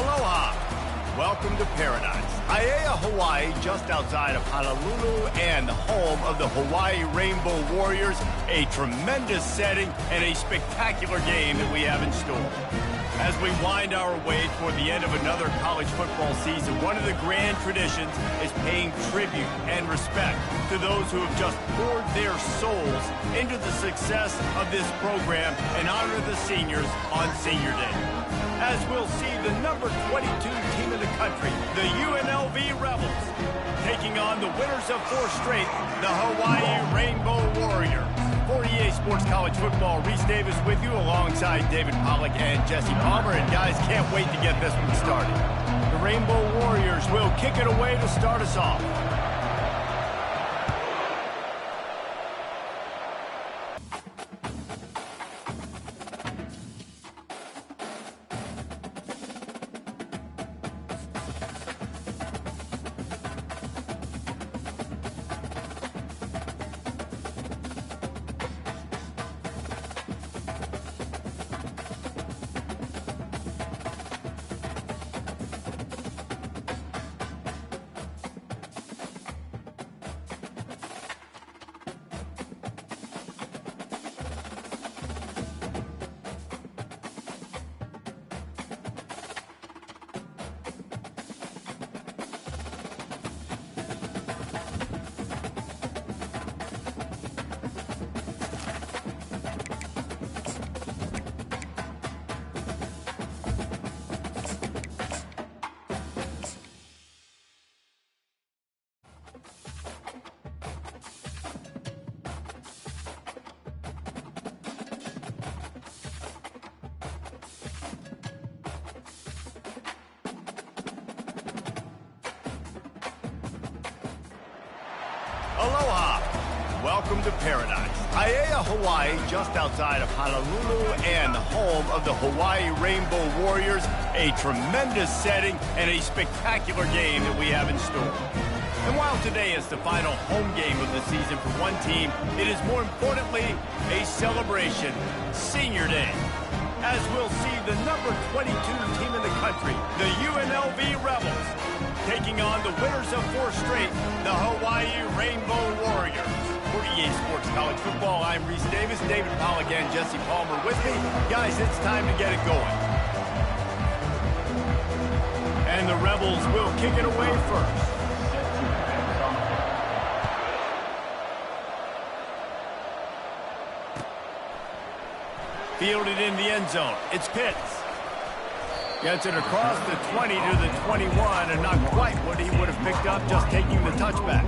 Aloha! Welcome to paradise. Aiea, Hawaii, just outside of Honolulu and the home of the Hawaii Rainbow Warriors. A tremendous setting and a spectacular game that we have in store. As we wind our way toward the end of another college football season, one of the grand traditions is paying tribute and respect to those who have just poured their souls into the success of this program and honor the seniors on Senior Day. As we'll see the number 22 team in the country, the UNLV Rebels, taking on the winners of 4 straight, the Hawaii Rainbow Warriors. For EA Sports College Football, Reese Davis with you alongside David Pollack and Jesse Palmer. And guys, can't wait to get this one started. The Rainbow Warriors will kick it away to start us off. Aloha! Welcome to paradise. Aiea, Hawaii, just outside of Honolulu and the home of the Hawaii Rainbow Warriors. A tremendous setting and a spectacular game that we have in store. And while today is the final home game of the season for one team, it is more importantly a celebration, Senior Day. As we'll see the number 22 team in the country, the UNLV Rebels, taking on the winners of 4 straight, the Hawaii Rainbow Warriors. For EA Sports College Football, I'm Reese Davis, David Pollack and Jesse Palmer with me. Guys, it's time to get it going. And the Rebels will kick it away first. Fielded in the end zone. It's Pitts. Gets it across the 20 to the 21, and not quite what he would have picked up just taking the touchback.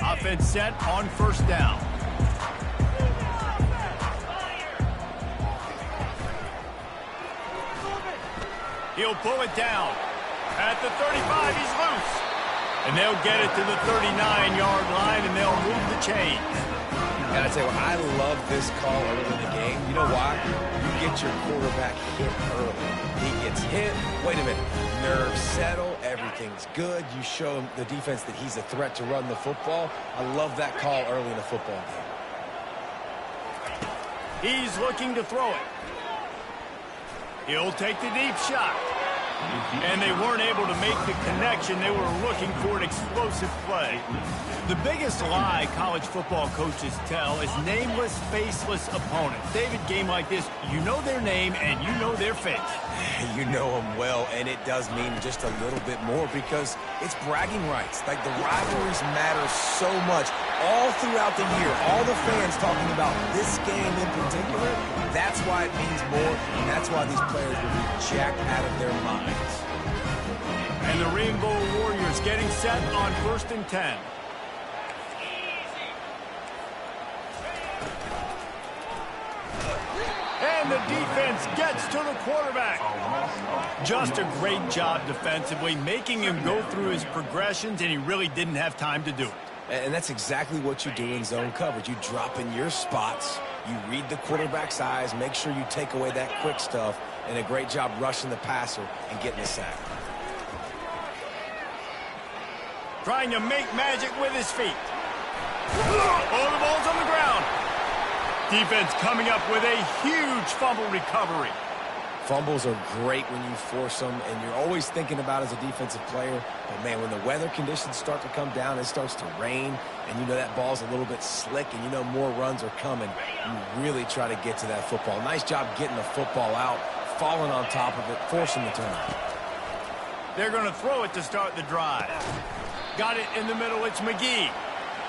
Offense set on first down. He'll pull it down. At the 35, he's loose. And they'll get it to the 39-yard line, and they'll move the chains. And I tell you what, I love this call early in the game. You know why? You get your quarterback hit early. He gets hit. Wait a minute. Nerves settle. Everything's good. You show the defense that he's a threat to run the football. I love that call early in the football game. He's looking to throw it. He'll take the deep shot. And they weren't able to make the connection. They were looking for an explosive play. The biggest lie college football coaches tell is nameless, faceless opponents. David, game like this, you know their name and you know their face. You know them well, and it does mean just a little bit more because it's bragging rights. Like, the rivalries matter so much all throughout the year. All the fans talking about this game in particular, that's why it means more, and that's why these players will be jacked out of their minds. And the Rainbow Warriors getting set on 1st and 10. And the defense gets to the quarterback. Just a great job defensively, making him go through his progressions, and he really didn't have time to do it. And that's exactly what you do in zone coverage. You drop in your spots, you read the quarterback's eyes, make sure you take away that quick stuff, and a great job rushing the passer and getting the sack. Trying to make magic with his feet. Oh, the ball's on the ground. Defense coming up with a huge fumble recovery. Fumbles are great when you force them, and you're always thinking about as a defensive player. But, man, when the weather conditions start to come down, it starts to rain, and you know that ball's a little bit slick, and you know more runs are coming. You really try to get to that football. Nice job getting the football out, falling on top of it, forcing the turnover. They're going to throw it to start the drive. Got it in the middle. It's McGee.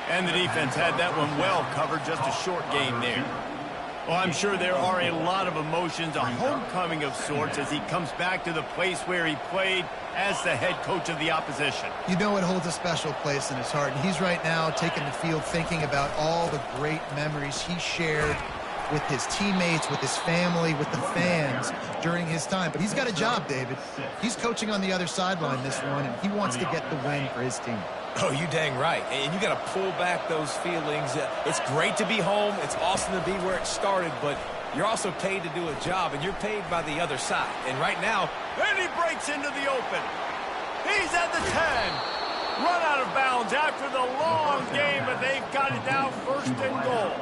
And the defense had that one well covered. Just a short game there. Well, I'm sure there are a lot of emotions, a homecoming of sorts as he comes back to the place where he played as the head coach of the opposition. You know it holds a special place in his heart. And he's right now taking the field thinking about all the great memories he shared with his teammates, with his family, with the fans during his time. But he's got a job, David. He's coaching on the other sideline this one, and he wants to get the win for his team. Oh, you dang right. And you got to pull back those feelings. It's great to be home. It's awesome to be where it started, but you're also paid to do a job, and you're paid by the other side. And right now, and he breaks into the open. He's at the 10. Run out of bounds after the long game, but they've got it now first and goal.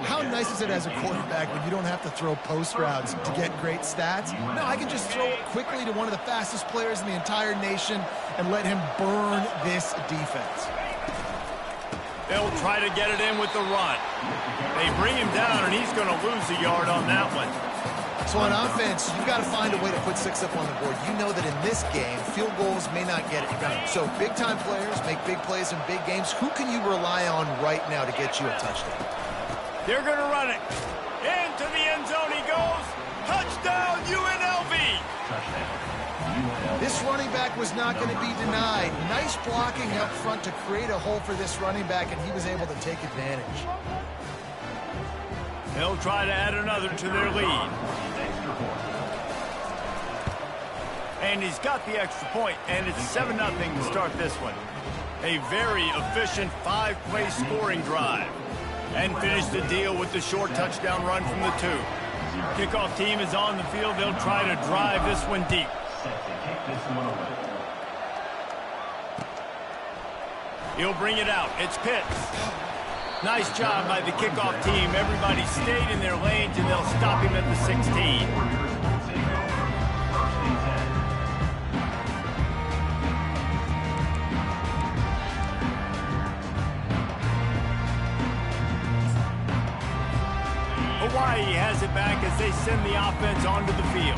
How nice is it as a quarterback when you don't have to throw post routes to get great stats? No, I can just throw it quickly to one of the fastest players in the entire nation and let him burn this defense. They'll try to get it in with the run. They bring him down, and he's going to lose a yard on that one. So on offense, you've got to find a way to put 6 up on the board. You know that in this game, field goals may not get it done. So big-time players make big plays in big games. Who can you rely on right now to get you a touchdown? They're going to run it. Into the end zone he goes. Touchdown, UNLV. This running back was not going to be denied. Nice blocking up front to create a hole for this running back, and he was able to take advantage. They'll try to add another to their lead. And he's got the extra point, and it's 7-0 to start this one. A very efficient 5-play scoring drive. And finish the deal with the short touchdown run from the 2. Kickoff team is on the field. They'll try to drive this one deep. He'll bring it out. It's Pitts. Nice job by the kickoff team. Everybody stayed in their lanes, and they'll stop him at the 16. Hawaii has it back as they send the offense onto the field.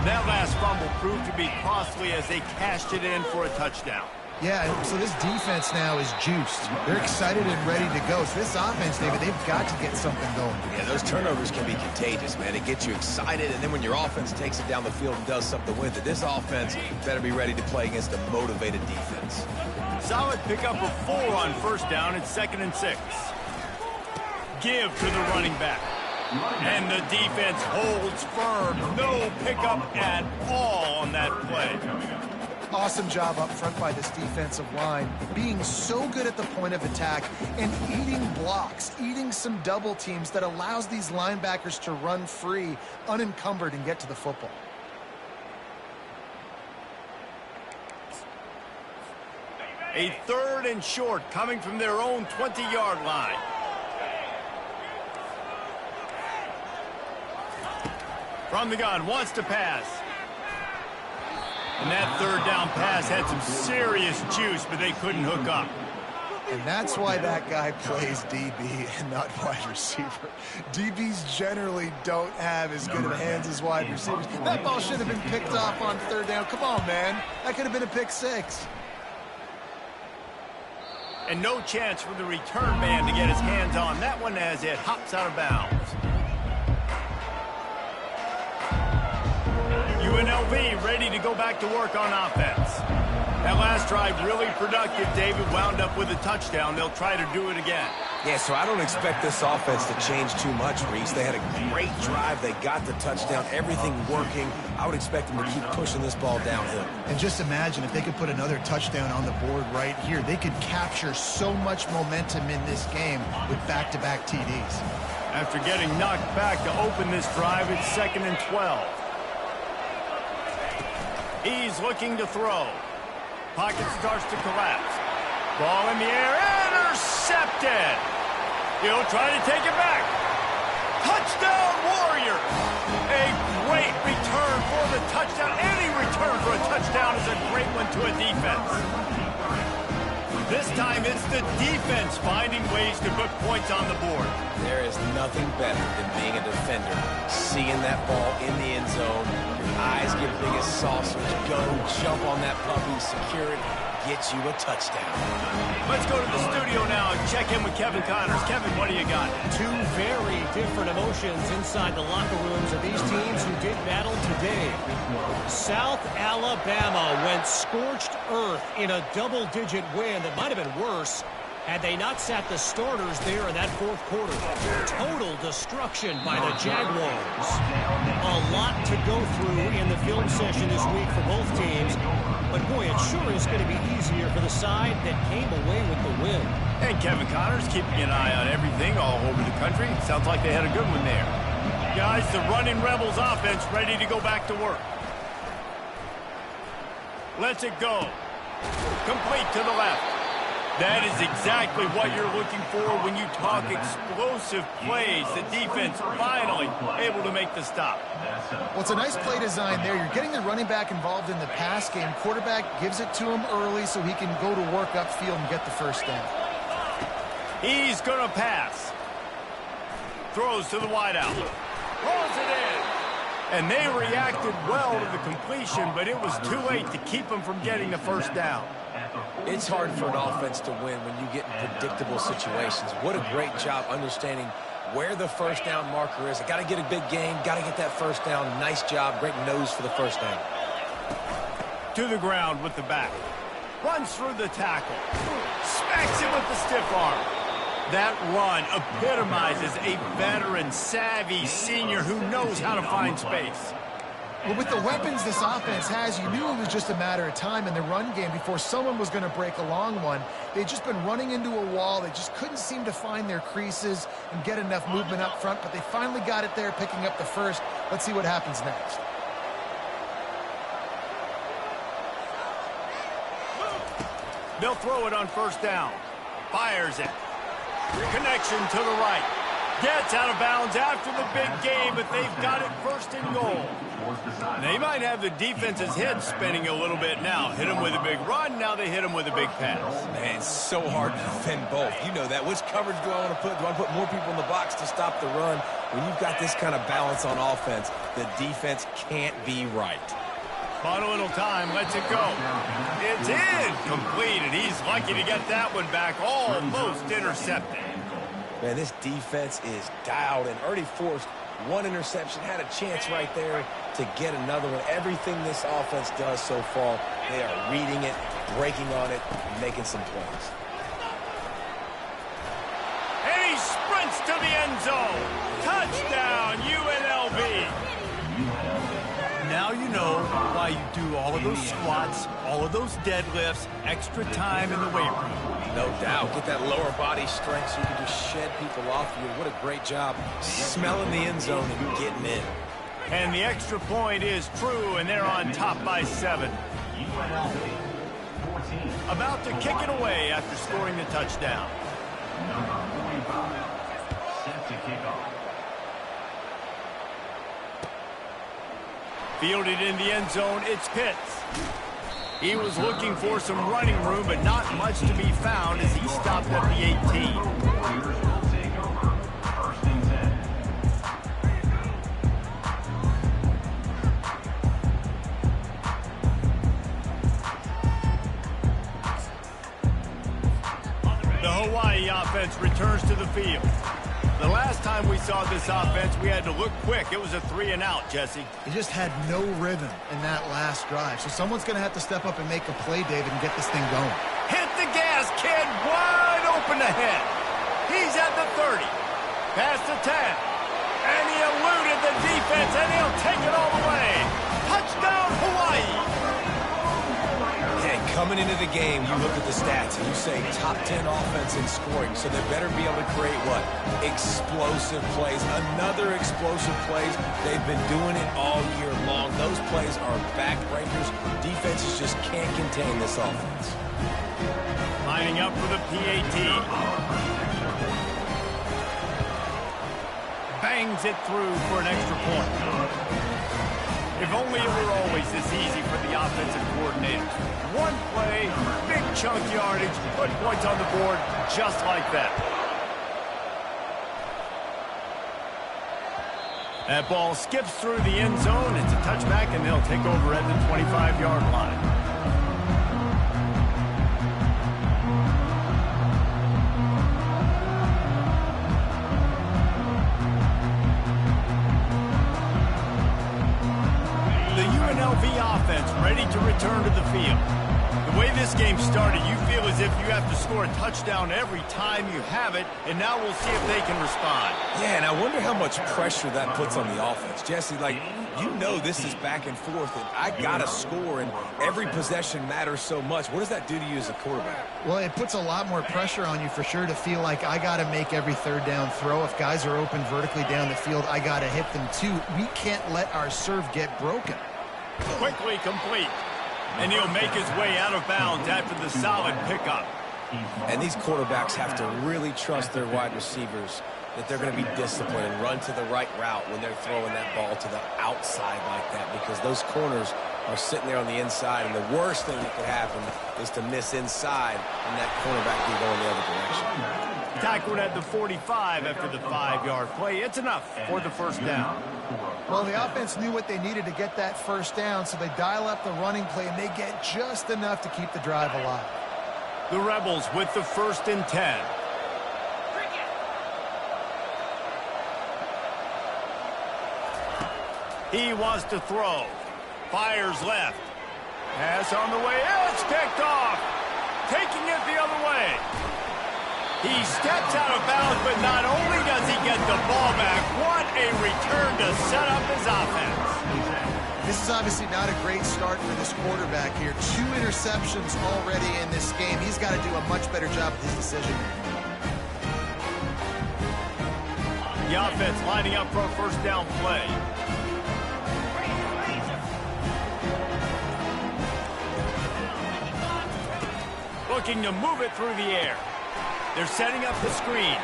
That last fumble proved to be costly as they cashed it in for a touchdown. Yeah, so this defense now is juiced. They're excited and ready to go. So this offense, David, they've got to get something going. Yeah, those turnovers can be contagious, man. It gets you excited, and then when your offense takes it down the field and does something with it, this offense better be ready to play against a motivated defense. Solid pickup of 4 on first down. It's 2nd and 6. Give to the running back. And the defense holds firm. No pickup at all on that play. Awesome job up front by this defensive line, being so good at the point of attack and eating blocks, eating some double teams that allows these linebackers to run free, unencumbered, and get to the football. A 3rd and short coming from their own 20-yard line. From the gun, wants to pass. And that 3rd down pass had some serious juice, but they couldn't hook up. And that's why that guy plays DB and not wide receiver. DBs generally don't have as good of hands as wide receivers. That ball should have been picked off on 3rd down. Come on, man. That could have been a pick 6. And no chance for the return man to get his hands on that one as it hops out of bounds. UNLV ready to go back to work on offense. That last drive really productive. David wound up with a touchdown. They'll try to do it again. Yeah, so I don't expect this offense to change too much, Reese. They had a great drive. They got the touchdown. Everything working. I would expect them to keep pushing this ball downhill. And just imagine if they could put another touchdown on the board right here. They could capture so much momentum in this game with back-to-back TDs. After getting knocked back to open this drive, it's 2nd and 12. He's looking to throw. Pocket starts to collapse. Ball in the air, intercepted. He'll try to take it back. Touchdown, Warriors! A great return for the touchdown. Any return for a touchdown is a great one to a defense. This time it's the defense finding ways to put points on the board. There is nothing better than being a defender, seeing that ball in the end zone, your eyes get big as saucers, go, jump on that puppy, secure it, get you a touchdown. Let's go to the studio now and check in with Kevin Connors. Kevin, what do you got? Two very different emotions inside the locker rooms of these teams who did battle today. South Alabama went scorched earth in a double-digit win that might have been worse had they not sat the starters there in that fourth quarter. Total destruction by the Jaguars. A lot to go through in the film session this week for both teams. But, boy, it sure is going to be easier for the side that came away with the win. And Kevin Connors keeping an eye on everything all over the country. Sounds like they had a good one there. Guys, the running Rebels offense ready to go back to work. Lets it go. Complete to the left. That is exactly what you're looking for when you talk explosive plays. The defense finally able to make the stop. Well, it's a nice play design there. You're getting the running back involved in the pass game. Quarterback gives it to him early so he can go to work upfield and get the first down. He's going to pass. Throws to the wideout. Throws it in. And they reacted well to the completion, but it was too late to keep them from getting the first down. It's hard for an offense to win when you get in predictable situations. What a great job understanding where the first down marker is. I got to get a big gain, got to get that first down. Nice job, great nose for the first down. To the ground with the back. Runs through the tackle. Smacks him with the stiff arm. That run epitomizes a veteran, savvy senior who knows how to find space. Well, with the weapons this offense has, you knew it was just a matter of time in the run game before someone was going to break a long one. They'd just been running into a wall. They just couldn't seem to find their creases and get enough movement up front, but they finally got it there, picking up the first. Let's see what happens next. They'll throw it on first down. Fires it. Connection to the right. Gets out of bounds after the big game, but they've got it first and goal. They might have the defense's head spinning a little bit now. Hit them with a big run, now they hit them with a big pass. Man, it's so hard to defend both. You know that. Which coverage do I want to put? Do I put more people in the box to stop the run? When you've got this kind of balance on offense, the defense can't be right. Bought a little time, lets it go. It's incomplete, and he's lucky to get that one back, almost intercepted. Man, this defense is dialed and already forced one interception, had a chance right there to get another one. Everything this offense does so far, they are reading it, breaking on it, making some plays. And he sprints to the end zone. Touchdown, UNLV. Now you know why you do all of those squats, all of those deadlifts, extra time in the weight room. No doubt. Get that lower body strength so you can just shed people off you. What a great job smelling the end zone and getting in. And the extra point is true, and they're on top by 7. About to kick it away after scoring the touchdown. Fielded in the end zone, it's Pitts. He was looking for some running room, but not much to be found as he stopped at the 18. The Hawaii offense returns to the field. The last time we saw this offense, we had to look quick. It was a 3-and-out, Jesse. He just had no rhythm in that last drive. So someone's going to have to step up and make a play, David, and get this thing going. Hit the gas, kid. Wide open ahead. He's at the 30. Past the 10. And he eluded the defense, and he'll take it all the way. Touchdown, Hawaii. And coming into the game, you look at the stats and you say top 10 offense in scoring, so they better be able to create what? Explosive plays. Another explosive plays. They've been doing it all year long. Those plays are backbreakers. Defenses just can't contain this offense. Lining up for the PAT. Bang bangs it through for an extra point. If only it were always this easy for the offensive coordinator. One play, big chunk yardage, put points on the board just like that. That ball skips through the end zone. It's a touchback, and they'll take over at the 25-yard line. The UNLV offense ready to return to the field. The way this game started, you feel as if you have to score a touchdown every time you have it, and now we'll see if they can respond. Yeah, and I wonder how much pressure that puts on the offense. Jesse, like, you know this is back and forth, and I got to score, and every possession matters so much. What does that do to you as a quarterback? Well, it puts a lot more pressure on you for sure to feel like I got to make every third down throw. If guys are open vertically down the field, I got to hit them too. We can't let our serve get broken. Quickly complete. And he'll make his way out of bounds after the solid pickup. And these quarterbacks have to really trust their wide receivers that they're going to be disciplined and run to the right route when they're throwing that ball to the outside like that, because those corners are sitting there on the inside, and the worst thing that could happen is to miss inside and that cornerback be going the other direction. Tackled at the 45 after the 5-yard play. It's enough for the first down. Well, the offense knew what they needed to get that first down, so they dial up the running play, and they get just enough to keep the drive alive. The Rebels with the 1st and 10. He wants to throw. Fires left. Pass on the way. It's picked off. Taking it the other way. He steps out of bounds, but not only does he get the ball back, what a return to set up his offense. This is obviously not a great start for this quarterback here. 2 interceptions already in this game. He's got to do a much better job with his decision. The offense lining up for a first down play. Looking to move it through the air. They're setting up the screen.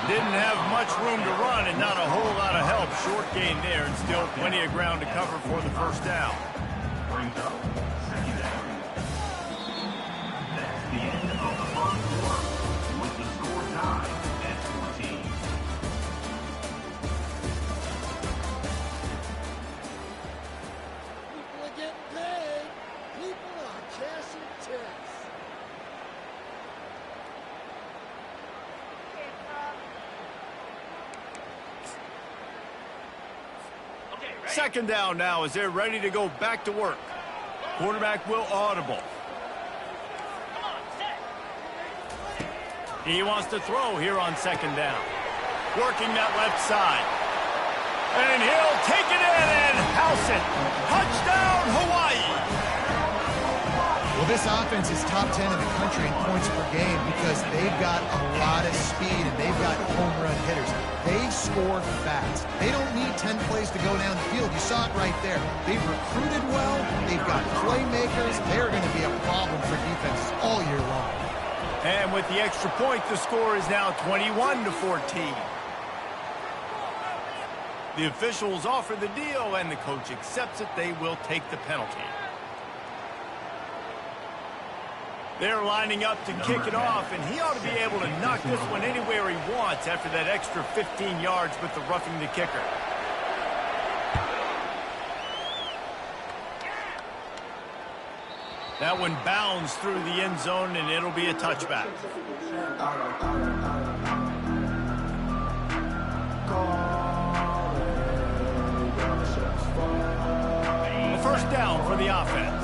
Didn't have much room to run and not a whole lot of help. Short gain there and still plenty of ground to cover for the first down. Brings up second down. That's the end of the first quarter with the score tied at 14. People are getting paid. People are cashing checks. Second down now as they're ready to go back to work. Quarterback will audible. He wants to throw here on second down. Working that left side. And he'll take it in and house it. Touchdown, Hawaii! Well, this offense is top 10 in the country in points per game because they've got a lot of speed and they've got home run hitters. They score fast. They don't need 10 plays to go down the field. You saw it right there. They've recruited well. They've got playmakers. They're going to be a problem for defenses all year long. And with the extra point, the score is now 21-14. The officials offer the deal, and the coach accepts it. They will take the penalty. They're lining up to kick it off, and he ought to be able to knock this one anywhere he wants after that extra 15 yards with the roughing the kicker. That one bounds through the end zone, and it'll be a touchback. A first down for the offense.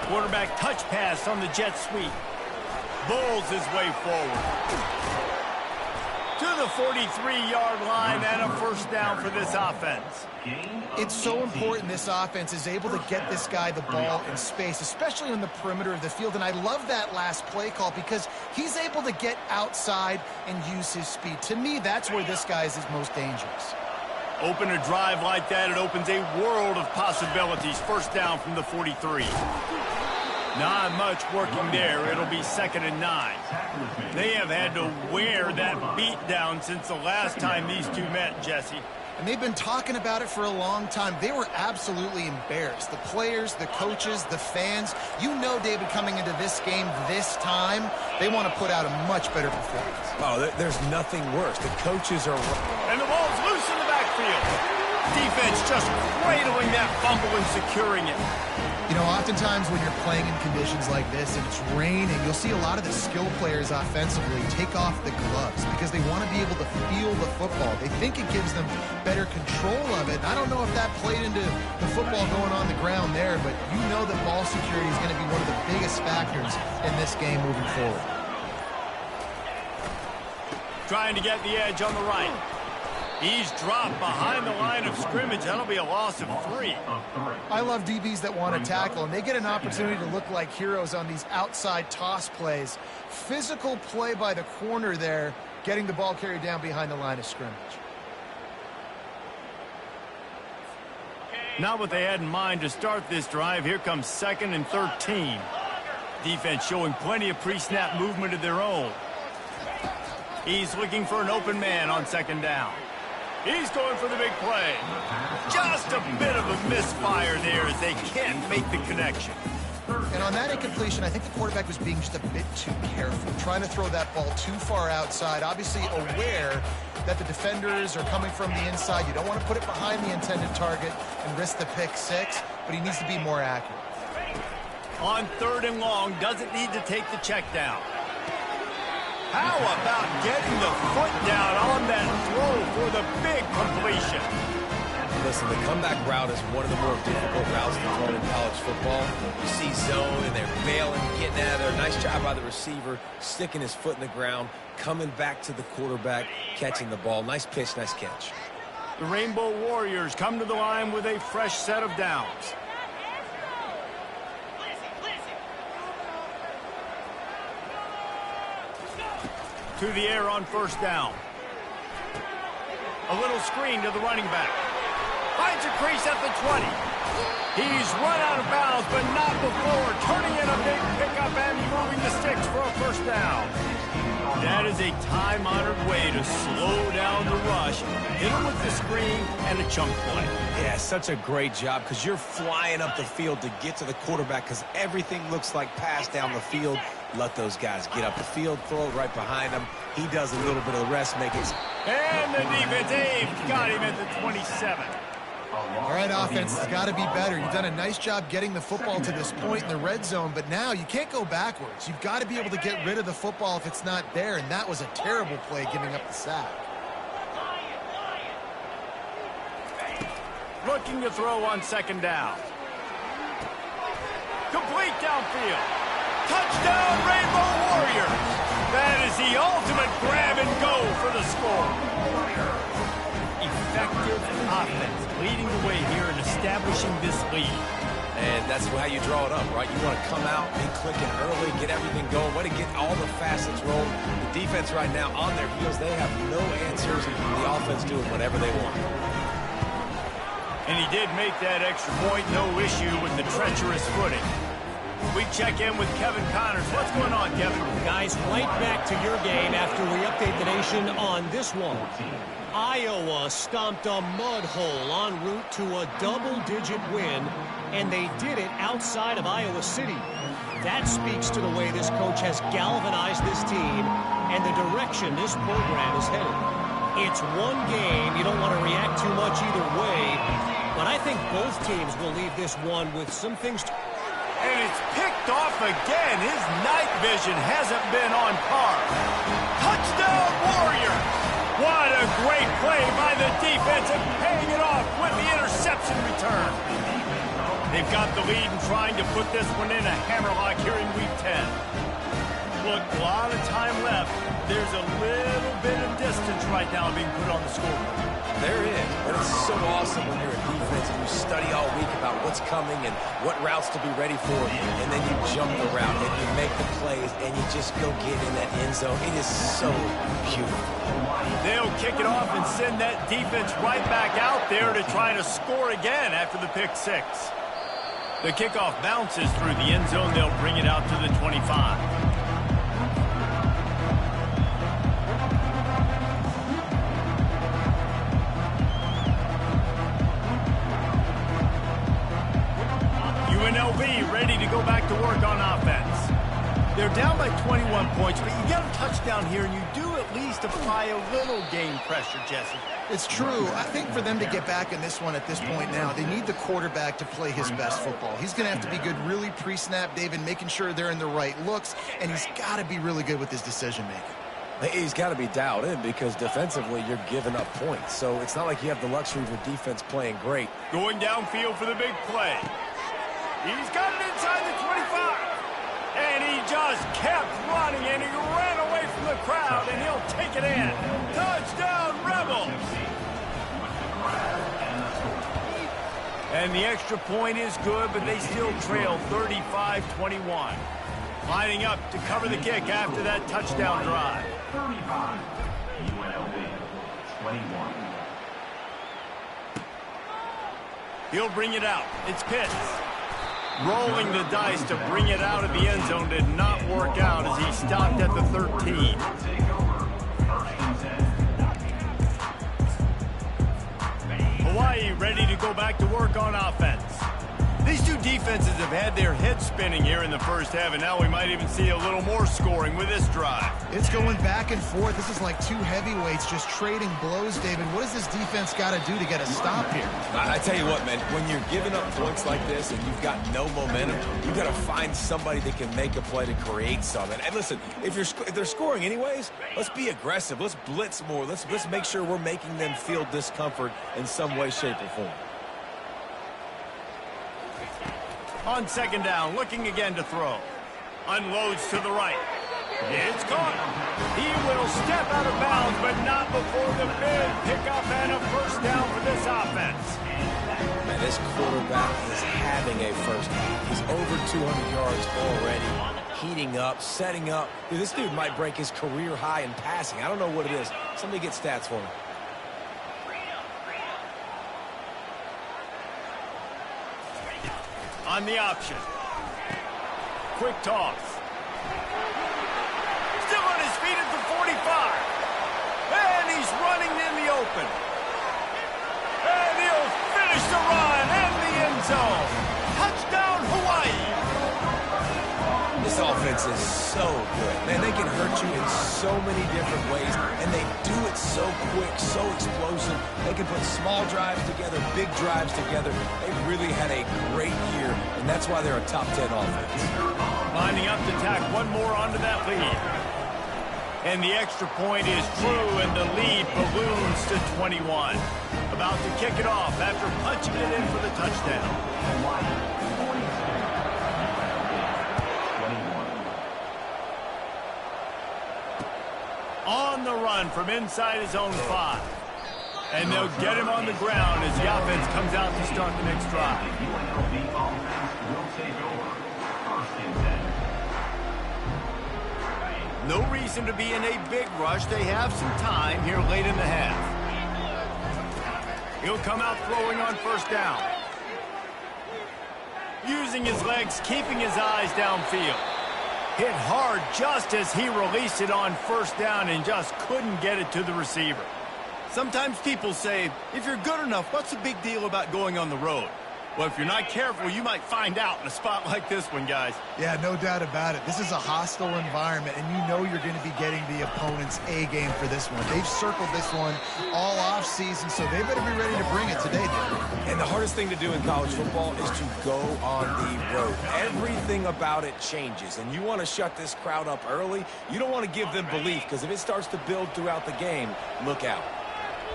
Quarterback touch pass on the jet sweep. Bowls his way forward. To the 43-yard line and a first down for this offense. It's so important this offense is able to get this guy the ball in space, especially on the perimeter of the field. And I love that last play call because he's able to get outside and use his speed. To me, that's where this guy is his most dangerous. Open a drive like that, it opens a world of possibilities. First down from the 43. Not much working there. It'll be 2nd and 9. They have had to wear that beat down since the last time these two met, Jesse. And they've been talking about it for a long time. They were absolutely embarrassed. The players, the coaches, the fans. You know, David, coming into this game this time, they want to put out a much better performance. Oh, there's nothing worse. The coaches are... And the ball's loose in the backfield. Defense just cradling that fumble and securing it. You know, oftentimes when you're playing in conditions like this and it's raining, you'll see a lot of the skill players offensively take off the gloves because they want to be able to feel the football. They think it gives them better control of it. And I don't know if that played into the football going on the ground there, but you know that ball security is going to be one of the biggest factors in this game moving forward. Trying to get the edge on the right. He's dropped behind the line of scrimmage. That'll be a loss of 3. I love DBs that want to tackle, and they get an opportunity to look like heroes on these outside toss plays. Physical play by the corner there, getting the ball carried down behind the line of scrimmage. Not what they had in mind to start this drive. Here comes 2nd and 13. Defense showing plenty of pre-snap movement of their own. He's looking for an open man on 2nd down. He's going for the big play. Just a bit of a misfire there as they can't make the connection. And on that incompletion, I think the quarterback was being just a bit too careful, trying to throw that ball too far outside, obviously aware that the defenders are coming from the inside. You don't want to put it behind the intended target and risk the pick 6, but he needs to be more accurate. On 3rd and long, doesn't need to take the check down. How about getting the foot down on that throw for the big completion? Listen, the comeback route is one of the more difficult routes to throw in college football. You see zone, and they're bailing, getting out of there. Nice job by the receiver, sticking his foot in the ground, coming back to the quarterback, catching the ball. Nice pitch, nice catch. The Rainbow Warriors come to the line with a fresh set of downs. To the air on 1st down. A little screen to the running back. Finds a crease at the 20. He's run out of bounds, but not before turning in a big pickup and moving the sticks for a 1st down. That is a time-honored way to slow down the rush. Hit him with the screen and a chunk play. Yeah, such a great job because you're flying up the field to get to the quarterback because everything looks like pass down the field. Let those guys get up the field, throw it right behind him. He does a little bit of the rest, make it. And the defense, Dave, got him at the 27. All right, offense has got to be better. You've done a nice job getting the football to this point in the red zone, but now you can't go backwards. You've got to be able to get rid of the football if it's not there, and that was a terrible play giving up the sack. Looking to throw on 2nd down. Complete downfield. Touchdown, Rainbow Warriors! That is the ultimate grab and go for the score. Effective offense leading the way here and establishing this lead. And that's how you draw it up, right? You want to come out, be clicking early, get everything going, want to get all the facets rolling. The defense right now on their heels, they have no answers, and the offense doing whatever they want. And he did make that extra point, no issue with the treacherous footing. We check in with Kevin Connors. What's going on, Kevin? Guys, right back to your game after we update the nation on this one. Iowa stomped a mud hole en route to a double-digit win, and they did it outside of Iowa City. That speaks to the way this coach has galvanized this team and the direction this program is headed. It's one game. You don't want to react too much either way, but I think both teams will leave this one with some things to... And it's picked off again. His night vision hasn't been on par. Touchdown, Warriors! What a great play by the defense and paying it off with the interception return. They've got the lead and trying to put this one in a hammerlock here in Week 10. Look, a lot of time left. There's a little bit of distance right now being put on the scoreboard. There is, but it's so awesome when you're a defense and you study all week about what's coming and what routes to be ready for, and then you jump the route and you make the plays and you just go get in that end zone. It is so beautiful. They'll kick it off and send that defense right back out there to try to score again after the pick 6. The kickoff bounces through the end zone. They'll bring it out to the 25. Unlv ready to go back to work on offense. They're down by 21 points, but you get a touchdown here, and you do at least apply a little game pressure, Jesse. It's true. I think for them to get back in this one at this point now, they need the quarterback to play his best football. He's going to have to be good really pre-snap, David, making sure they're in the right looks, and he's got to be really good with his decision-making. He's got to be dialed in because defensively you're giving up points. So it's not like you have the luxury of your defense playing great. Going downfield for the big play. He's got it inside the 25. And he just kept running, and he ran away from the crowd, and he'll take it in. Touchdown, Rebels! And the extra point is good, but they still trail 35-21. Lining up to cover the kick after that touchdown drive. 35. UNLV 21. He'll bring it out. It's Pitts. Rolling the dice to bring it out of the end zone did not work out as he stopped at the 13. Hawaii ready to go back to work on offense. These two defenses have had their heads spinning here in the first half, and now we might even see a little more scoring with this drive. It's going back and forth. This is like two heavyweights just trading blows, David. What does this defense got to do to get a stop here? I tell you what, man, when you're giving up points like this and you've got no momentum, you've got to find somebody that can make a play to create something. And listen, if they're scoring anyways, let's be aggressive. Let's blitz more. Let's make sure we're making them feel discomfort in some way, shape, or form. On second down, looking again to throw. Unloads to the right. It's caught. He will step out of bounds, but not before the big pickup and a first down for this offense. Man, this quarterback is having a first half. He's over 200 yards already, heating up, setting up. Dude, this dude might break his career high in passing. I don't know what it is. Somebody get stats for him. On the option. Quick toss. Still on his feet at the 45. And he's running in the open. And he'll finish the run in the end zone. Touchdown, Hawaii. This offense is so good. Man, they can hurt you in so many different ways, and they do it so quick, so explosive. They can put small drives together, big drives together. They really had a great year, and that's why they're a top 10 offense. Lining up to tack one more onto that lead. And the extra point is true, and the lead balloons to 21. About to kick it off after punching it in for the touchdown. On the run from inside his own 5. And they'll get him on the ground as the offense comes out to start the next drive. No reason to be in a big rush. They have some time here late in the half. He'll come out throwing on first down. Using his legs, keeping his eyes downfield. Hit hard just as he released it on first down and just couldn't get it to the receiver. Sometimes people say, if you're good enough, what's the big deal about going on the road? Well, if you're not careful, you might find out in a spot like this one, guys. Yeah, no doubt about it. This is a hostile environment, and you know you're going to be getting the opponent's A game for this one. They've circled this one all offseason, so they better be ready to bring it today, David. And the hardest thing to do in college football is to go on the road. Everything about it changes, and you want to shut this crowd up early. You don't want to give them belief, because if it starts to build throughout the game, look out.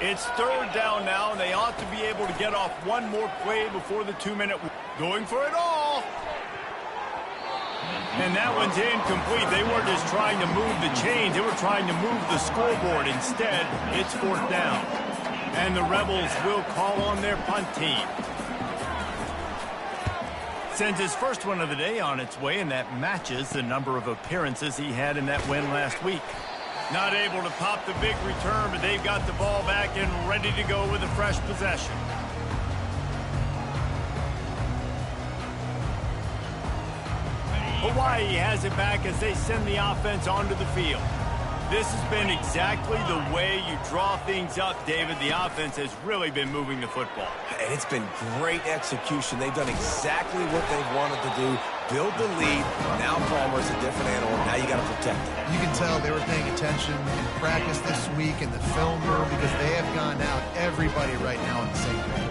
It's third down now, and they ought to be able to get off one more play before the 2-minute. Going for it all. And that one's incomplete. They weren't just trying to move the chains. They were trying to move the scoreboard. Instead, it's fourth down. And the Rebels will call on their punt team. Sends his first one of the day on its way, and that matches the number of appearances he had in that win last week. Not able to pop the big return, but they've got the ball back and ready to go with a fresh possession. Hawaii has it back as they send the offense onto the field. This has been exactly the way you draw things up, David. The offense has really been moving the football. And it's been great execution. They've done exactly what they've wanted to do. Build the lead. Now Palmer's a different animal. Now you got to protect it. You can tell they were paying attention in practice this week in the film room because they have gone out, everybody right now, on the same page.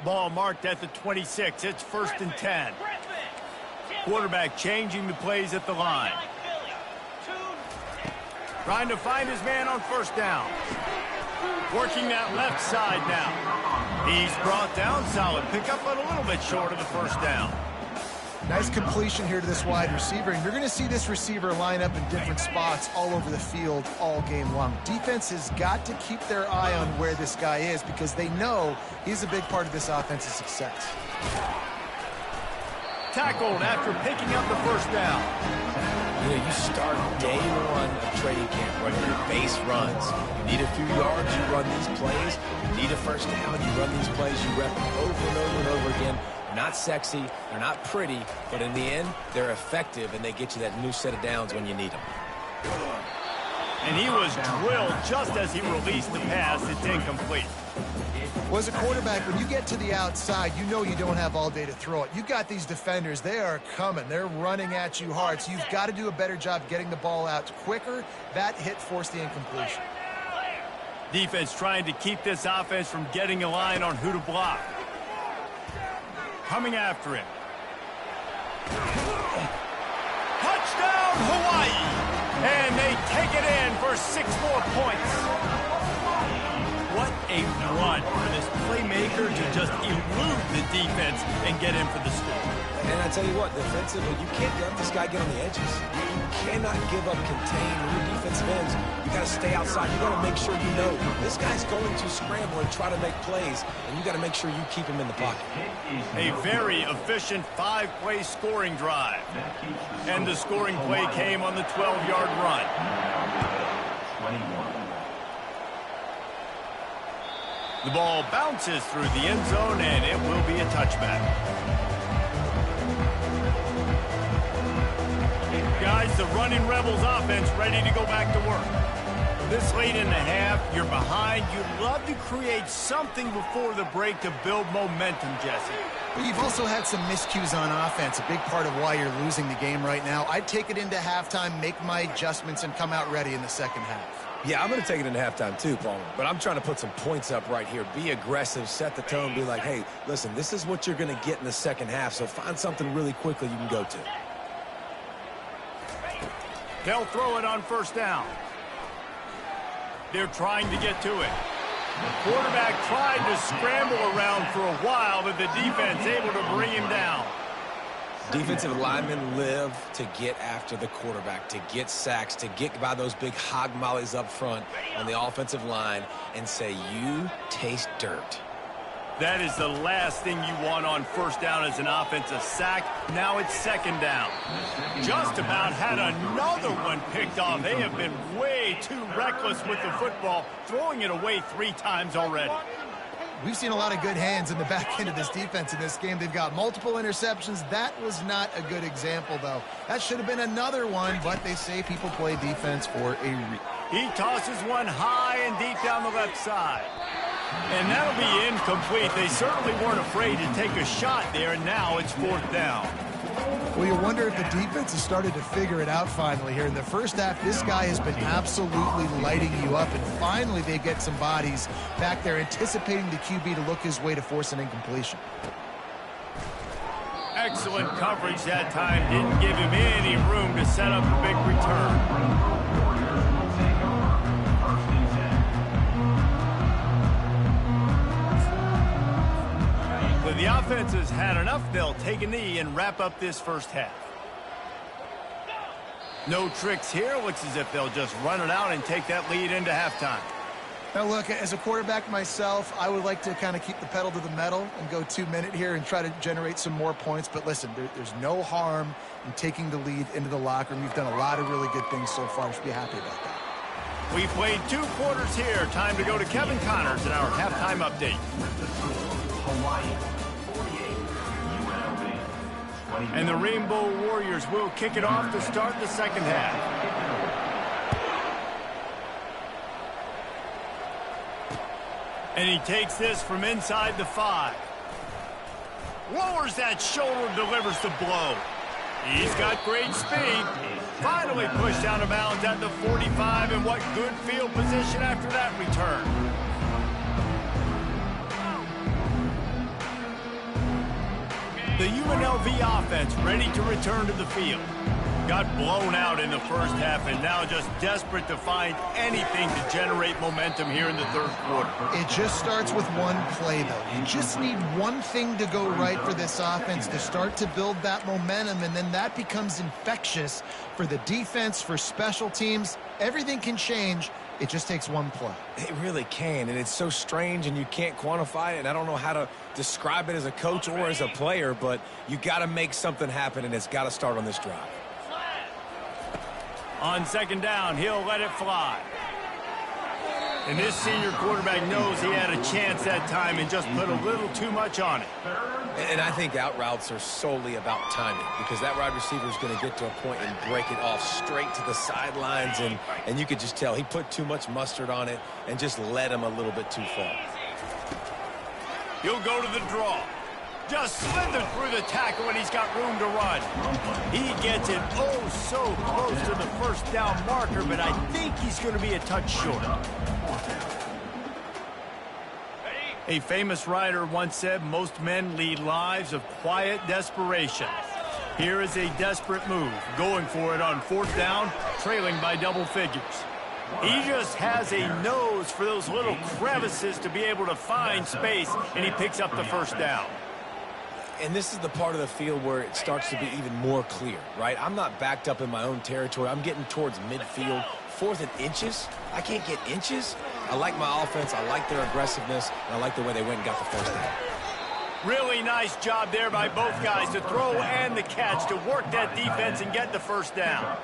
Ball marked at the 26. It's 1st and 10. Quarterback changing the plays at the line. Trying to find his man on 1st down. Working that left side now. He's brought down. Solid pickup, but a little bit short of the 1st down. Nice completion here to this wide receiver, and you're going to see this receiver line up in different spots all over the field all game long. Defense has got to keep their eye on where this guy is because they know he's a big part of this offense's success. Tackled after picking up the 1st down. You know, you start day one of training camp running your base runs. You need a few yards, you run these plays. You need a 1st down, you run these plays. You rep them over and over and over again. They're not sexy, they're not pretty, but in the end, they're effective, and they get you that new set of downs when you need them. And he was drilled just as he released the pass. It's incomplete. Well, as a quarterback, when you get to the outside, you know you don't have all day to throw it. You got these defenders. They are coming. They're running at you hard, so you've got to do a better job getting the ball out quicker. That hit forced the incompletion. Defense trying to keep this offense from getting a line on who to block. Coming after him. Touchdown, Hawaii! And they take it in for 6 more points. What a run for this playmaker to just elude the defense and get in for the score. And I tell you what, defensively, you can't let this guy get on the edges. You cannot give up contain when your defensive ends. You got to stay outside. You got to make sure you know this guy's going to scramble and try to make plays, and you got to make sure you keep him in the pocket. A very efficient 5-play scoring drive. And the scoring play came on the 12-yard run. 21. The ball bounces through the end zone, and it will be a touchback. Guys, the running Rebels offense ready to go back to work. This late in the half, you're behind. You'd love to create something before the break to build momentum, Jesse. But you've also had some miscues on offense, a big part of why you're losing the game right now. I'd take it into halftime, make my adjustments, and come out ready in the second half. Yeah, I'm going to take it into halftime too, Palmer. But I'm trying to put some points up right here. Be aggressive, set the tone, be like, hey, listen, this is what you're going to get in the second half, so find something really quickly you can go to. They'll throw it on 1st down. They're trying to get to it. The quarterback tried to scramble around for a while, but the defense able to bring him down. Defensive linemen live to get after the quarterback, to get sacks, to get by those big hog mollies up front on the offensive line and say, you taste dirt. That is the last thing you want on 1st down as an offensive sack. Now it's 2nd down. Just about had another one picked off. They have been way too reckless with the football, throwing it away 3 times already. We've seen a lot of good hands in the back end of this defense in this game. They've got multiple interceptions. That was not a good example, though. That should have been another one, but they say people play defense for a reason. He tosses one high and deep down the left side. And that'll be incomplete. They certainly weren't afraid to take a shot there. Now it's 4th down. Well, you wonder if the defense has started to figure it out finally here. In the first half, this guy has been absolutely lighting you up, and finally they get some bodies back there anticipating the QB to look his way to force an incompletion. Excellent coverage that time. Didn't give him any room to set up a big return. The offense has had enough. They'll take a knee and wrap up this first half. No tricks here. Looks as if they'll just run it out and take that lead into halftime. Now, look, as a quarterback myself, I would like to kind of keep the pedal to the metal and go 2-minute here and try to generate some more points. But listen, there's no harm in taking the lead into the locker room. You've done a lot of really good things so far. You should be happy about that. We played 2 quarters here. Time to go to Kevin Connors in our halftime update. Hawaii 48, UNLV 20. And the Rainbow Warriors will kick it off to start the second half. And he takes this from inside the 5. Lowers that shoulder, delivers the blow. He's got great speed. Finally pushed out of bounds at the 45, and what good field position after that return. The UNLV offense ready to return to the field. Got blown out in the first half and now just desperate to find anything to generate momentum here in the third quarter. It just starts with one play, though. You just need one thing to go right for this offense to start to build that momentum, and then that becomes infectious for the defense, for special teams. Everything can change. It just takes one play. It really can, and it's so strange, and you can't quantify it, and I don't know how to describe it as a coach or as a player, but you got to make something happen, and it's got to start on this drive. On second down, he'll let it fly. And this senior quarterback knows he had a chance that time and just put a little too much on it. And I think out routes are solely about timing, because that wide receiver is going to get to a point and break it off straight to the sidelines, and you could just tell he put too much mustard on it and just led him a little bit too far. He'll go to the draw. Just slithered through the tackle, and he's got room to run. He gets it oh so close to the first down marker, but I think he's going to be a touch short. A famous writer once said, most men lead lives of quiet desperation. Here is a desperate move, going for it on fourth down, trailing by double figures. He just has a nose for those little crevices to be able to find space, and he picks up the first down. And this is the part of the field where it starts to be even more clear, right? I'm not backed up in my own territory. I'm getting towards midfield. 4th and inches. I can't get inches. I like my offense. I like their aggressiveness. And I like the way they went and got the first down. Really nice job there by both guys to throw and the catch to work that defense and get the first down.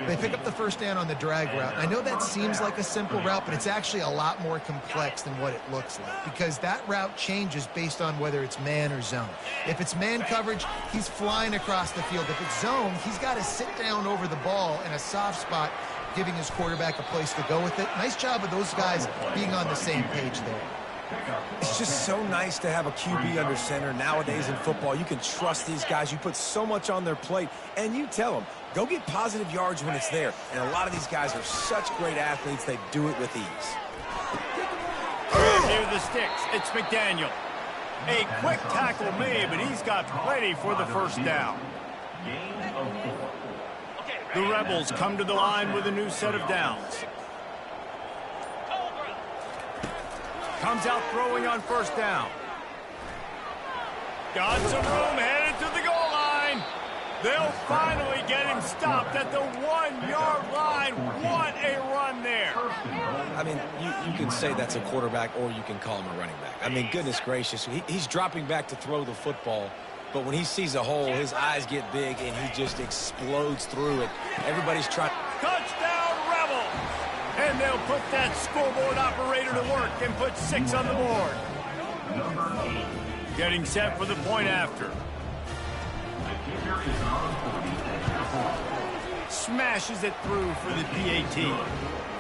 They pick up the first down on the drag route. I know that seems like a simple route, but it's actually a lot more complex than what it looks like, because that route changes based on whether it's man or zone. If it's man coverage, he's flying across the field. If it's zone, he's got to sit down over the ball in a soft spot, giving his quarterback a place to go with it. Nice job of those guys being on the same page there. It's just so nice to have a QB under center. Nowadays in football, you can trust these guys. You put so much on their plate, and you tell them, go get positive yards when it's there. And a lot of these guys are such great athletes, they do it with ease. Near the sticks, it's McDaniel. A quick tackle made, but he's got plenty for the first down. The Rebels come to the line with a new set of downs. Comes out throwing on first down. Got some room, headed to the goal line. They'll finally get him stopped at the 1-yard line. What a run there. I mean, you can say that's a quarterback, or you can call him a running back. I mean, goodness gracious, he's dropping back to throw the football, but when he sees a hole, his eyes get big, and he just explodes through it. Everybody's trying. Touchdown, Rebel! And they'll put that scoreboard operator to work and put 6 on the board. Getting set for the point after. Smashes it through for the PAT.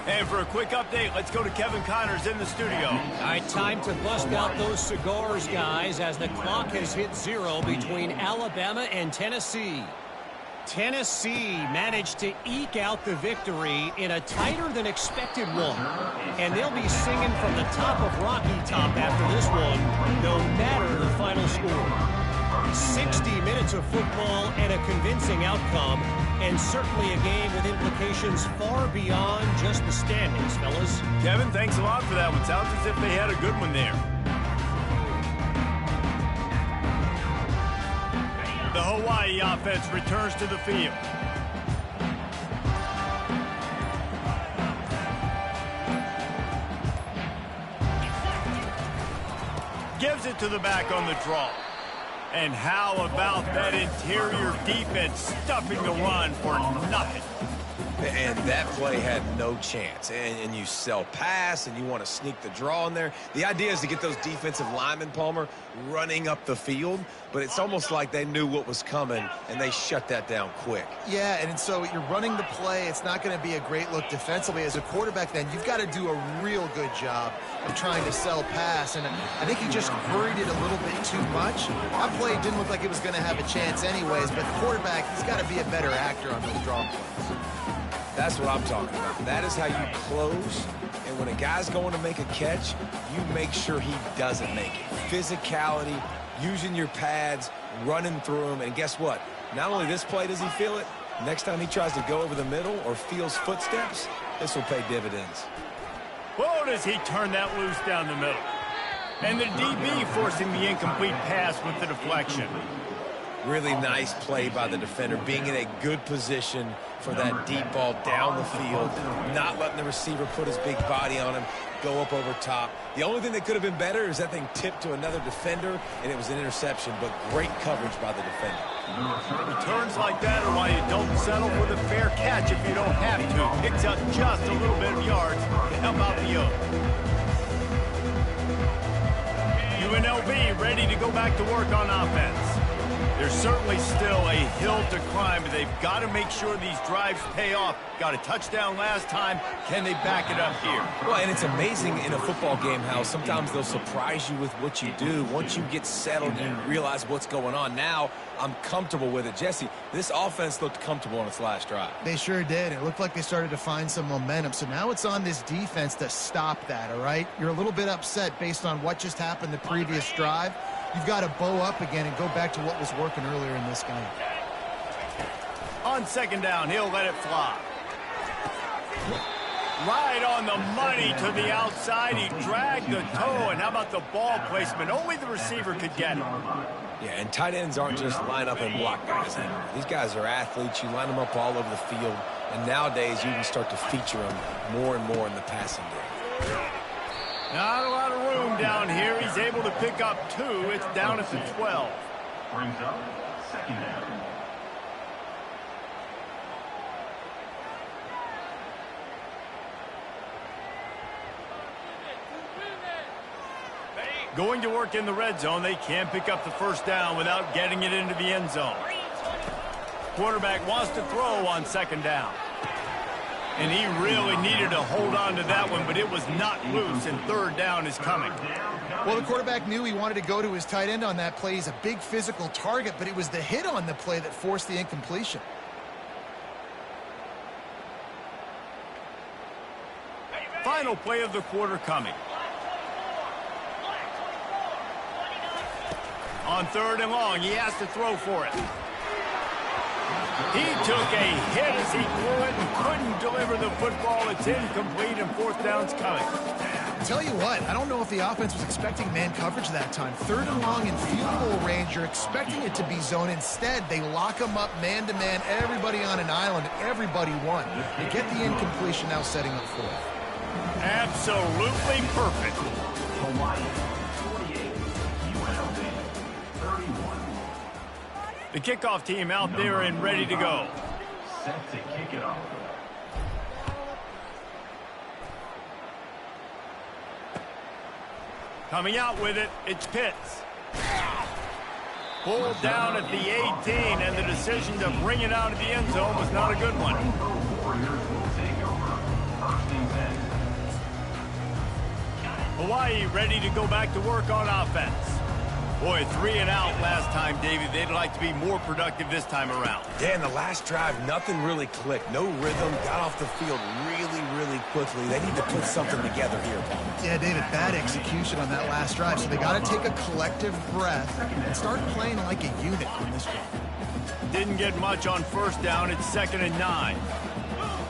And for a quick update, let's go to Kevin Connors in the studio. All right, time to bust out those cigars, guys, as the clock has hit 0 between Alabama and Tennessee. Tennessee managed to eke out the victory in a tighter-than-expected one. And they'll be singing from the top of Rocky Top after this one, no matter the final score. 60 minutes of football and a convincing outcome, and certainly a game with implications far beyond just the standings, fellas. Kevin, thanks a lot for that one. Sounds as if they had a good one there. The Hawaii offense returns to the field. Gives it to the back on the draw. And how about that interior defense stuffing the run for nothing? And that play had no chance. And you sell pass, and you want to sneak the draw in there. The idea is to get those defensive linemen, Palmer, running up the field. But it's almost like they knew what was coming, and they shut that down quick. Yeah, and so you're running the play. It's not going to be a great look defensively. As a quarterback, then, you've got to do a real good job of trying to sell pass. And I think he just hurried it a little bit too much. That play didn't look like it was going to have a chance anyways, but the quarterback, he's got to be a better actor on those draw plays. That's what I'm talking about. That is how you close. And when a guy's going to make a catch, you make sure he doesn't make it. Physicality, using your pads, running through them. And guess what? Not only this play does he feel it, next time he tries to go over the middle or feels footsteps, this will pay dividends. Whoa, does he turn that loose down the middle. And the DB forcing the incomplete pass with the deflection. Really nice play by the defender, being in a good position for that deep ball down the field, not letting the receiver put his big body on him, go up over top. The only thing that could have been better is that thing tipped to another defender, and it was an interception, but great coverage by the defender. Returns like that are why you don't settle for the fair catch if you don't have to. Picks up just a little bit of yards to help out the yoke. UNLV ready to go back to work on offense. There's certainly still a hill to climb, but they've got to make sure these drives pay off. Got a touchdown last time. Can they back it up here? Well, and it's amazing in a football game how sometimes they'll surprise you with what you do. Once you get settled, you realize what's going on. Now, I'm comfortable with it. Jesse, this offense looked comfortable on its last drive. They sure did. It looked like they started to find some momentum. So now it's on this defense to stop that, all right? You're a little bit upset based on what just happened the previous drive. You've got to bow up again and go back to what was working earlier in this game. On second down, he'll let it fly. Right on the money to the outside. He dragged the toe, and how about the ball placement? Only the receiver could get it. Yeah, and tight ends aren't just line up and block guys anymore. These guys are athletes. You line them up all over the field, and nowadays you can start to feature them more and more in the passing game. Not a lot of room down here. He's able to pick up 2. It's down at the 12. Brings up second down. Going to work in the red zone. They can't pick up the first down without getting it into the end zone. Quarterback wants to throw on second down. And he really needed to hold on to that one, but it was not loose, and third down is coming. Well, the quarterback knew he wanted to go to his tight end on that play. He's a big physical target, but it was the hit on the play that forced the incompletion. Final play of the quarter coming. On third and long, he has to throw for it. He took a hit as he threw it and couldn't deliver the football. It's incomplete, and fourth down's coming. Tell you what, I don't know if the offense was expecting man coverage that time. Third and long in field goal range, you're expecting it to be zone. Instead, they lock them up man-to-man, everybody on an island, everybody won. They get the incompletion, now setting up fourth. Absolutely perfect. Hawaii, 48. UNLV, 31. The kickoff team out there and ready to go. Set to kick it off. Coming out with it, it's Pitts. Pulled down at the 18, and the decision to bring it out of the end zone was not a good one. Warriors will take over. First and 10. Hawaii ready to go back to work on offense. Boy, 3 and out last time, David. They'd like to be more productive this time around. Yeah, in the last drive, nothing really clicked. No rhythm, got off the field really quickly. They need to put something together here, Paul. Yeah, David, bad execution on that last drive, so they got to take a collective breath and start playing like a unit in this one. Didn't get much on first down. It's 2nd and 9.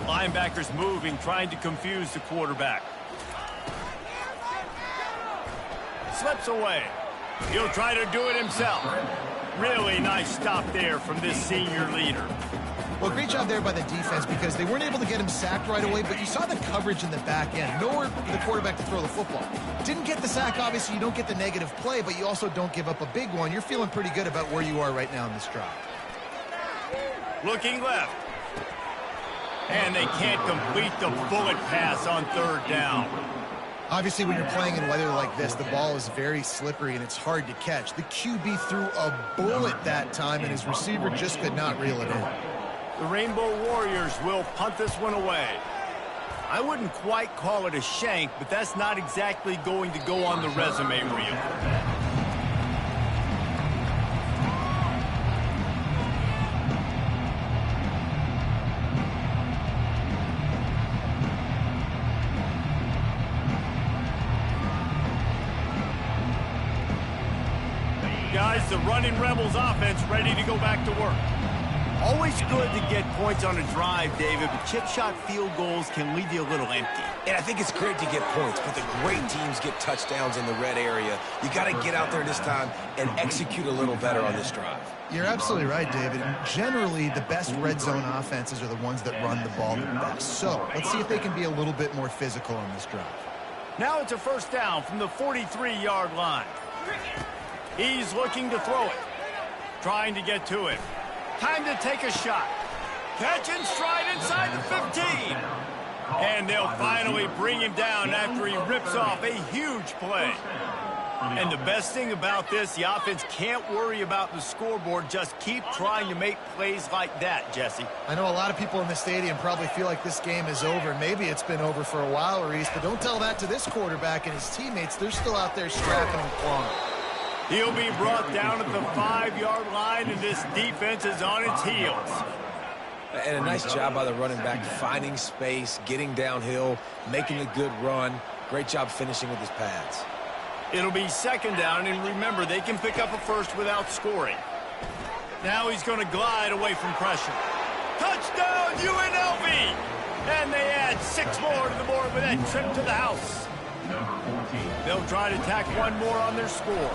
Linebackers moving, trying to confuse the quarterback. Slips away. He'll try to do it himself. Really nice stop there from this senior leader. Well, great job there by the defense because they weren't able to get him sacked right away, but you saw the coverage in the back end. Nowhere for the quarterback to throw the football. Didn't get the sack, obviously. You don't get the negative play, but you also don't give up a big one. You're feeling pretty good about where you are right now in this drive. Looking left. And they can't complete the bullet pass on third down. Obviously, when you're playing in weather like this, the ball is very slippery and it's hard to catch. The QB threw a bullet that time, and his receiver just could not reel it in. The Rainbow Warriors will punt this one away. I wouldn't quite call it a shank, but that's not exactly going to go on the resume reel. Guys, the running Rebels offense ready to go back to work. Always good to get points on a drive, David, but chip shot field goals can leave you a little empty. And I think it's great to get points, but the great teams get touchdowns in the red area. You got to get out there this time and execute a little better on this drive. You're absolutely right, David. And generally, the best red zone offenses are the ones that run the ball the best. So let's see if they can be a little bit more physical on this drive. Now it's a first down from the 43-yard line. He's looking to throw it. Trying to get to it. Time to take a shot. Catch and stride inside the 15. And they'll finally bring him down after he rips off a huge play. And the best thing about this, the offense can't worry about the scoreboard. Just keep trying to make plays like that, Jesse. I know a lot of people in the stadium probably feel like this game is over. Maybe it's been over for a while, Reese, but don't tell that to this quarterback and his teammates. They're still out there scrapping and clawing. He'll be brought down at the 5-yard line, and this defense is on its heels. And a nice job by the running back, finding space, getting downhill, making a good run. Great job finishing with his pads. It'll be second down, and remember, they can pick up a first without scoring. Now he's going to glide away from pressure. Touchdown, UNLV! And they add 6 more to the board with that trip to the house. They'll try to tack one more on their score.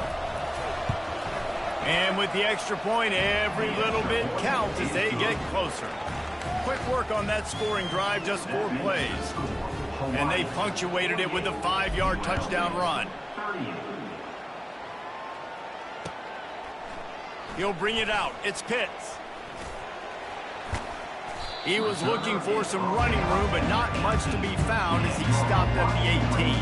And with the extra point, every little bit counts as they get closer. Quick work on that scoring drive, just 4 plays. And they punctuated it with a 5-yard touchdown run. He'll bring it out. It's Pitts. He was looking for some running room, but not much to be found as he stopped at the 18.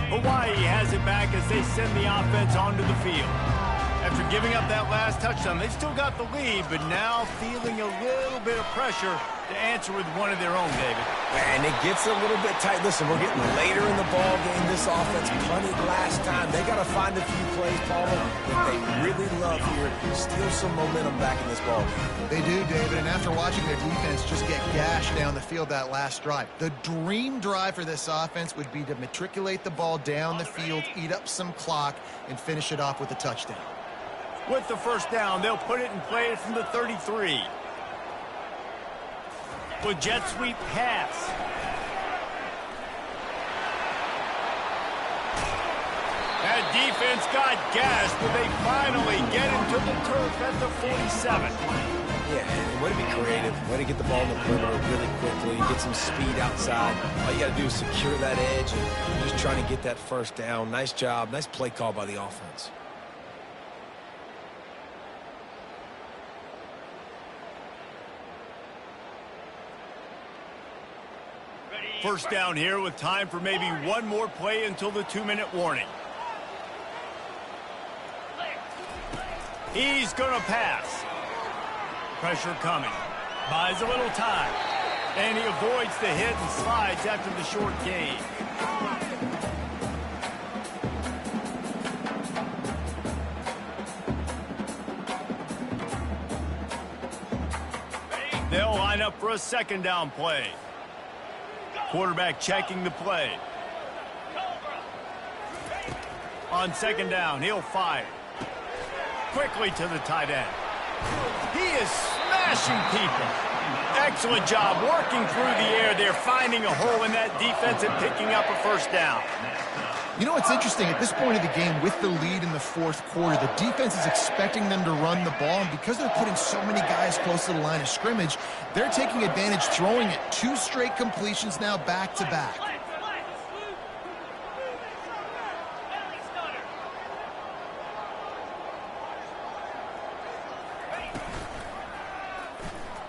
Hawaii has it back as they send the offense onto the field. After giving up that last touchdown, they've still got the lead, but now feeling a little bit of pressure to answer with one of their own, David. And it gets a little bit tight. Listen, we're getting later in the ball game. This offense punted last time. They got to find a few plays, Paul, that they really love here. Steal some momentum back in this ball game. They do, David, and after watching their defense just get gashed down the field that last drive, the dream drive for this offense would be to matriculate the ball down the field, eat up some clock, and finish it off with a touchdown. With the first down, they'll put it in play from the 33. With jet sweep pass. That defense got gashed, but they finally get into the turf at the 47. Yeah, and way to be creative, way to get the ball in the perimeter really quickly, get some speed outside. All you got to do is secure that edge and just trying to get that first down. Nice job, nice play call by the offense. First down here with time for maybe one more play until the 2-minute warning. He's going to pass. Pressure coming. Buys a little time. And he avoids the hit and slides after the short gain. They'll line up for a second down play. Quarterback checking the play. On second down, he'll fire. Quickly to the tight end. He is smashing people. Excellent job working through the air. They're finding a hole in that defense and picking up a first down. You know what's interesting? At this point of the game, with the lead in the fourth quarter, the defense is expecting them to run the ball, and because they're putting so many guys close to the line of scrimmage, they're taking advantage, throwing it 2 straight completions now back-to-back.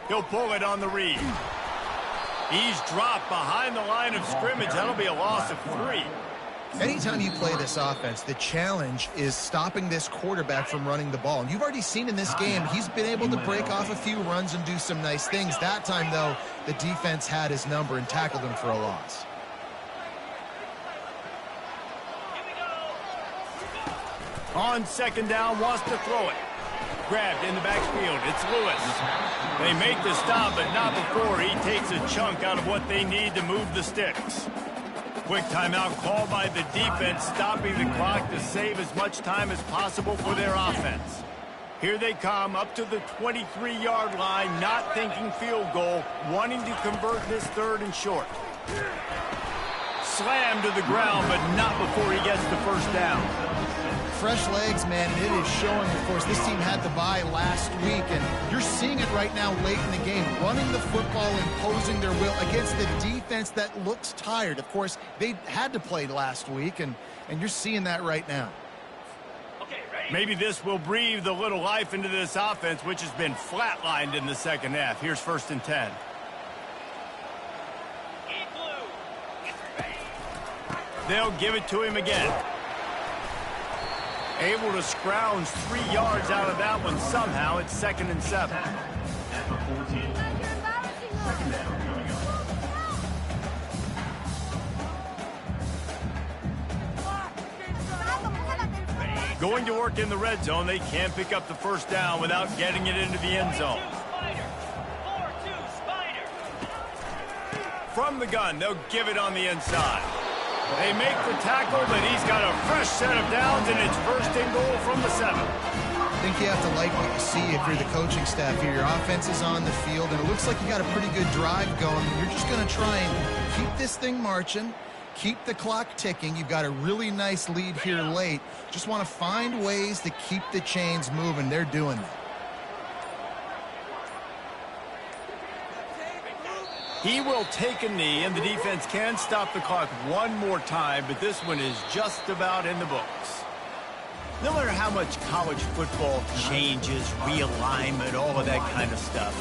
He'll pull it on the read. He's dropped behind the line of scrimmage. That'll be a loss of 3. Anytime you play this offense, the challenge is stopping this quarterback from running the ball. And you've already seen in this game, he's been able to break off a few runs and do some nice things. That time, though, the defense had his number and tackled him for a loss. On second down, wants to throw it. Grabbed in the backfield. It's Lewis. They make the stop, but not before he takes a chunk out of what they need to move the sticks. Quick timeout called by the defense, stopping the clock to save as much time as possible for their offense. Here they come up to the 23-yard line, not thinking field goal, wanting to convert this 3rd and short. Slammed to the ground, but not before he gets the first down. Fresh legs, man, and it is showing, of course. This team had the bye last week, and you're seeing it right now late in the game. Running the football, imposing their will against the defense that looks tired. Of course, they had to play last week, and you're seeing that right now. Maybe this will breathe a little life into this offense, which has been flatlined in the second half. Here's 1st and 10. They'll give it to him again. Able to scrounge 3 yards out of that one somehow. It's 2nd and 7. At the 14. Second down coming up. Going to work in the red zone. They can't pick up the first down without getting it into the end zone. From the gun, they'll give it on the inside. They make the tackle, but he's got a fresh set of downs, and it's 1st and goal from the 7. I think you have to like what you see if you're the coaching staff here. Your offense is on the field, and it looks like you got a pretty good drive going. You're just going to try and keep this thing marching, keep the clock ticking. You've got a really nice lead here late. Just want to find ways to keep the chains moving. They're doing that. He will take a knee, and the defense can stop the clock one more time, but this one is just about in the books. No matter how much college football changes, realignment, all of that kind of stuff,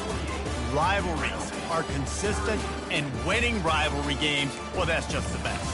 rivalries are consistent, and winning rivalry games, well, that's just the best.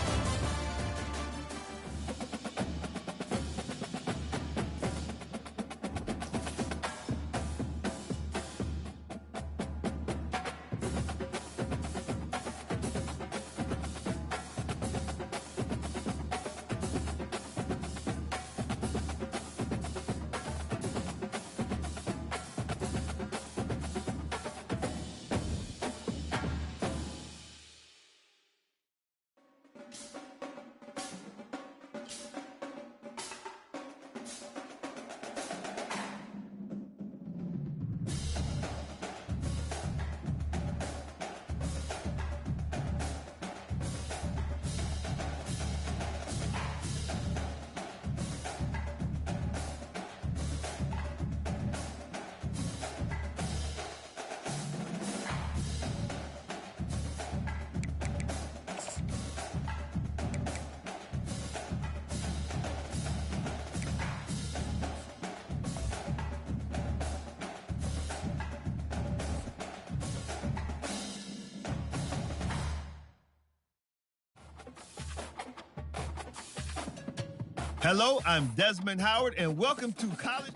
Hello, I'm Desmond Howard, and welcome to College.